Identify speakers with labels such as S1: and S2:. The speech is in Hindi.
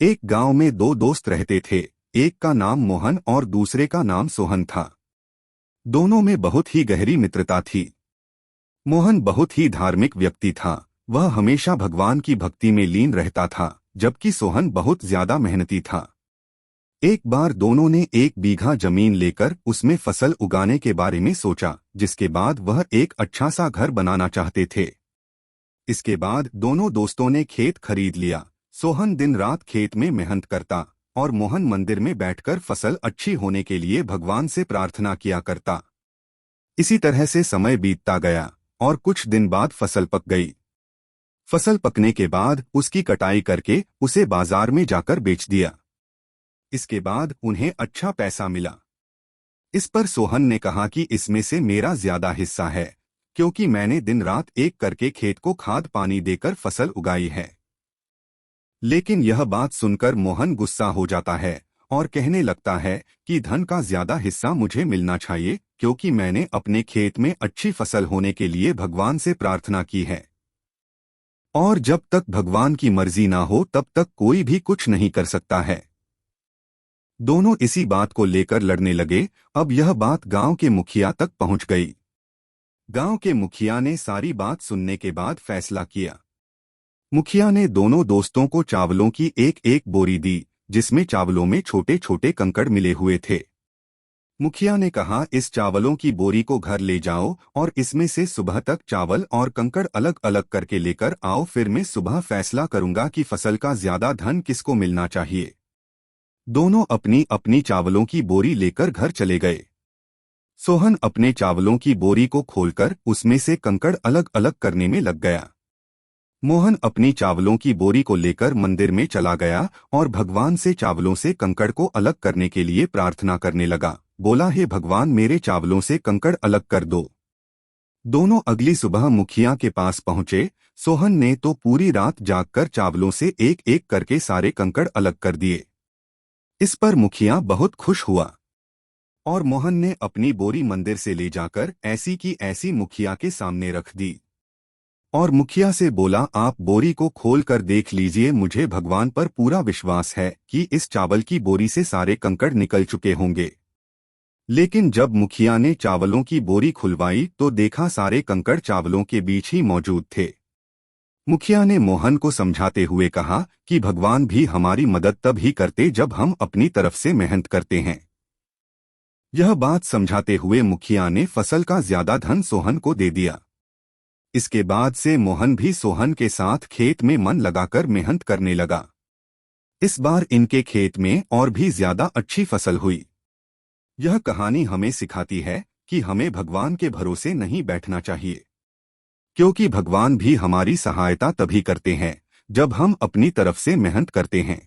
S1: एक गांव में दो दोस्त रहते थे। एक का नाम मोहन और दूसरे का नाम सोहन था। दोनों में बहुत ही गहरी मित्रता थी। मोहन बहुत ही धार्मिक व्यक्ति था। वह हमेशा भगवान की भक्ति में लीन रहता था, जबकि सोहन बहुत ज्यादा मेहनती था। एक बार दोनों ने 1 बीघा जमीन लेकर उसमें फसल उगाने के बारे में सोचा, जिसके बाद वह एक अच्छा सा घर बनाना चाहते थे। इसके बाद दोनों दोस्तों ने खेत खरीद लिया। सोहन दिन रात खेत में मेहनत करता और मोहन मंदिर में बैठकर फसल अच्छी होने के लिए भगवान से प्रार्थना किया करता। इसी तरह से समय बीतता गया और कुछ दिन बाद फसल पक गई। फसल पकने के बाद उसकी कटाई करके उसे बाजार में जाकर बेच दिया। इसके बाद उन्हें अच्छा पैसा मिला। इस पर सोहन ने कहा कि इसमें से मेरा ज्यादा हिस्सा है, क्योंकि मैंने दिन रात एक करके खेत को खाद पानी देकर फसल उगाई है। लेकिन यह बात सुनकर मोहन गुस्सा हो जाता है और कहने लगता है कि धन का ज्यादा हिस्सा मुझे मिलना चाहिए, क्योंकि मैंने अपने खेत में अच्छी फसल होने के लिए भगवान से प्रार्थना की है। और जब तक भगवान की मर्जी ना हो तब तक कोई भी कुछ नहीं कर सकता है। दोनों इसी बात को लेकर लड़ने लगे। अब यह बात गांव के मुखिया तक पहुंच गई। गांव के मुखिया ने सारी बात सुनने के बाद फैसला किया। मुखिया ने दोनों दोस्तों को चावलों की एक एक बोरी दी, जिसमें चावलों में छोटे छोटे कंकड़ मिले हुए थे। मुखिया ने कहा, इस चावलों की बोरी को घर ले जाओ और इसमें से सुबह तक चावल और कंकड़ अलग अलग करके लेकर आओ। फिर मैं सुबह फैसला करूंगा कि फसल का ज्यादा धन किसको मिलना चाहिए। दोनों अपनी अपनी चावलों की बोरी लेकर घर चले गए। सोहन अपने चावलों की बोरी को खोलकर उसमें से कंकड़ अलग अलग करने में लग गया। मोहन अपनी चावलों की बोरी को लेकर मंदिर में चला गया और भगवान से चावलों से कंकड़ को अलग करने के लिए प्रार्थना करने लगा। बोला, हे भगवान, मेरे चावलों से कंकड़ अलग कर दो। दोनों अगली सुबह मुखिया के पास पहुंचे। सोहन ने तो पूरी रात जागकर चावलों से एक एक करके सारे कंकड़ अलग कर दिए। इस पर मुखिया बहुत खुश हुआ और मोहन ने अपनी बोरी मंदिर से ले जाकर ऐसी की ऐसी मुखिया के सामने रख दी और मुखिया से बोला, आप बोरी को खोल कर देख लीजिए। मुझे भगवान पर पूरा विश्वास है कि इस चावल की बोरी से सारे कंकड़ निकल चुके होंगे। लेकिन जब मुखिया ने चावलों की बोरी खुलवाई तो देखा सारे कंकड़ चावलों के बीच ही मौजूद थे। मुखिया ने मोहन को समझाते हुए कहा कि भगवान भी हमारी मदद तब ही करते जब हम अपनी तरफ से मेहनत करते हैं। यह बात समझाते हुए मुखिया ने फसल का ज्यादा धन सोहन को दे दिया। इसके बाद से मोहन भी सोहन के साथ खेत में मन लगाकर मेहनत करने लगा। इस बार इनके खेत में और भी ज्यादा अच्छी फसल हुई। यह कहानी हमें सिखाती है कि हमें भगवान के भरोसे नहीं बैठना चाहिए, क्योंकि भगवान भी हमारी सहायता तभी करते हैं जब हम अपनी तरफ से मेहनत करते हैं।